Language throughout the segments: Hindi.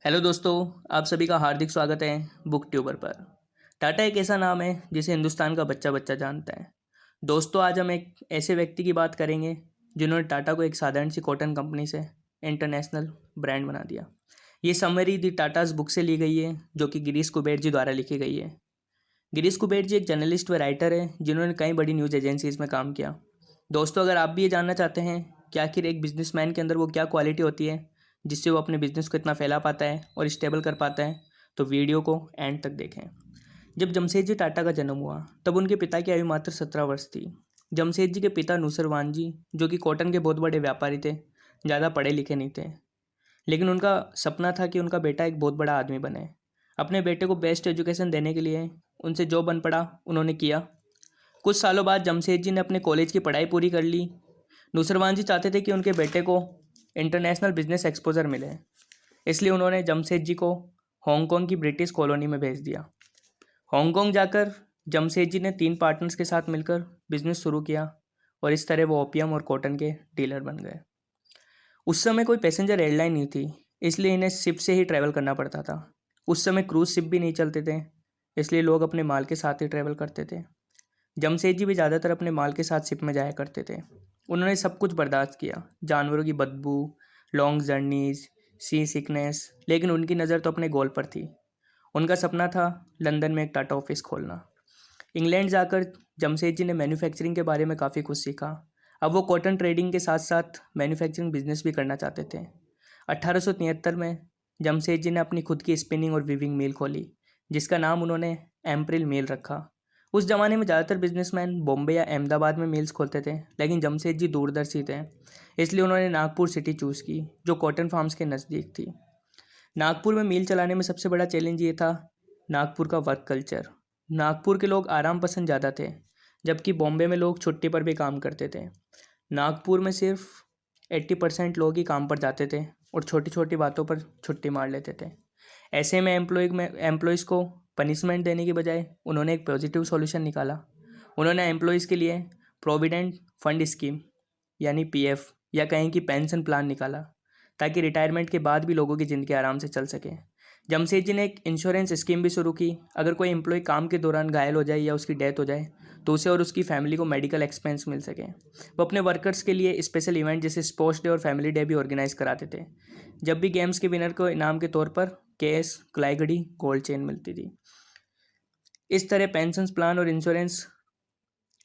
हेलो दोस्तों, आप सभी का हार्दिक स्वागत है बुक ट्यूबर पर। टाटा एक ऐसा नाम है जिसे हिंदुस्तान का बच्चा बच्चा जानता है। दोस्तों, आज हम एक ऐसे व्यक्ति की बात करेंगे जिन्होंने टाटा को एक साधारण सी कॉटन कंपनी से इंटरनेशनल ब्रांड बना दिया। ये समरी दी टाटास बुक से ली गई है, जो कि गिरीश कुबेर जी द्वारा लिखी गई है। गिरीश कुबेर जी एक जर्नलिस्ट व राइटर है जिन्होंने कई बड़ी न्यूज़ एजेंसीज में काम किया। दोस्तों, अगर आप भी ये जानना चाहते हैं कि आखिर एक बिजनेसमैन के अंदर वो क्या क्वालिटी होती है जिससे वो अपने बिजनेस को इतना फैला पाता है और स्टेबल कर पाता है, तो वीडियो को एंड तक देखें। जब जमशेदजी टाटा का जन्म हुआ तब उनके पिता की आयु मात्र 17 वर्ष थी। जमशेदजी के पिता नुसरवान जी, जो कि कॉटन के बहुत बड़े व्यापारी थे, ज़्यादा पढ़े लिखे नहीं थे, लेकिन उनका सपना था कि उनका बेटा एक बहुत बड़ा आदमी बने। अपने बेटे को बेस्ट एजुकेशन देने के लिए उनसे जो बन पड़ा उन्होंने किया। कुछ सालों बाद जमशेद जी ने अपने कॉलेज की पढ़ाई पूरी कर ली। नुसरवान जी चाहते थे कि उनके बेटे को इंटरनेशनल बिजनेस एक्सपोजर मिले, इसलिए उन्होंने जमशेद जी को हांगकांग की ब्रिटिश कॉलोनी में भेज दिया। हांगकांग जाकर जमशेद जी ने 3 पार्टनर्स के साथ मिलकर बिजनेस शुरू किया और इस तरह वो ओपियम और कॉटन के डीलर बन गए। उस समय कोई पैसेंजर एयरलाइन नहीं थी, इसलिए इन्हें शिप से ही ट्रैवल करना पड़ता था। उस समय क्रूज शिप भी नहीं चलते थे, इसलिए लोग अपने माल के साथ ही ट्रैवल करते थे। जमशेद जी भी ज़्यादातर अपने माल के साथ शिप में जाया करते थे। उन्होंने सब कुछ बर्दाश्त किया, जानवरों की बदबू, लॉन्ग जर्नीज, सी सिकनेस, लेकिन उनकी नज़र तो अपने गोल पर थी। उनका सपना था लंदन में एक टाटा ऑफिस खोलना। इंग्लैंड जाकर जमशेद जी ने मैन्युफैक्चरिंग के बारे में काफ़ी कुछ सीखा। अब वो कॉटन ट्रेडिंग के साथ साथ मैन्युफैक्चरिंग बिजनेस भी करना चाहते थे। 1873 में जमशेद जी ने अपनी खुद की स्पिनिंग और वीविंग मिल खोली, जिसका नाम उन्होंने एम्प्रिल मिल रखा। उस जमाने में ज़्यादातर बिजनेसमैन बॉम्बे या अहमदाबाद में मिल्स खोलते थे, लेकिन जमशेद जी दूरदर्शी थे, इसलिए उन्होंने नागपुर सिटी चूज़ की, जो कॉटन फार्म्स के नज़दीक थी। नागपुर में मिल चलाने में सबसे बड़ा चैलेंज ये था नागपुर का वर्क कल्चर। नागपुर के लोग आराम पसंद ज़्यादा थे, जबकि बॉम्बे में लोग छुट्टी पर भी काम करते थे। नागपुर में सिर्फ 80% लोग ही काम पर जाते थे और छोटी छोटी बातों पर छुट्टी मार लेते थे। ऐसे में एम्प्लॉयज़ को पनिशमेंट देने की बजाय उन्होंने एक पॉजिटिव सॉल्यूशन निकाला। उन्होंने एम्प्लॉयज़ के लिए प्रोविडेंट फंड स्कीम यानी पीएफ या कहें कि पेंशन प्लान निकाला, ताकि रिटायरमेंट के बाद भी लोगों की ज़िंदगी आराम से चल सके। जमशेद जी ने एक इंश्योरेंस स्कीम भी शुरू की। अगर कोई एम्प्लॉय काम के दौरान घायल हो जाए या उसकी डेथ हो जाए तो उसे और उसकी फैमिली को मेडिकल एक्सपेंस मिल सके। वो अपने वर्कर्स के लिए स्पेशल इवेंट जैसे स्पोर्ट्स डे और फैमिली डे भी ऑर्गेनाइज कराते थे। जब भी गेम्स के विनर को इनाम के तौर पर कैश, क्लाई घड़ी, गोल्ड चेन मिलती थी। इस तरह पेंशन प्लान और इंश्योरेंस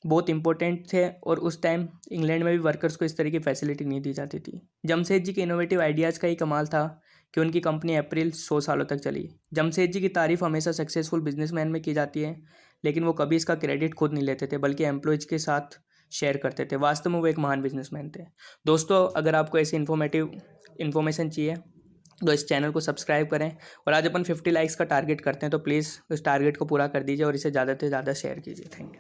बहुत इंपॉर्टेंट थे और उस टाइम इंग्लैंड में भी वर्कर्स को इस तरह की फैसिलिटी नहीं दी जाती थी। जमशेद जी के इनोवेटिव आइडियाज़ का ही कमाल था कि उनकी कंपनी अप्रैल 100 सालों तक चली। जमशेद जी की तारीफ हमेशा सक्सेसफुल बिजनेसमैन में की जाती है, लेकिन वो कभी इसका क्रेडिट खुद नहीं लेते थे, बल्कि एम्प्लॉयज के साथ शेयर करते थे। वास्तव में वो एक महान बिजनेसमैन थे। दोस्तों, अगर आपको ऐसी इन्फॉर्मेशन चाहिए तो इस चैनल को सब्सक्राइब करें। और आज अपन 50 लाइक्स का टारगेट करते हैं, तो प्लीज़ उस टारगेट को पूरा कर दीजिए और इसे ज़्यादा से ज़्यादा शेयर कीजिए। Thank you.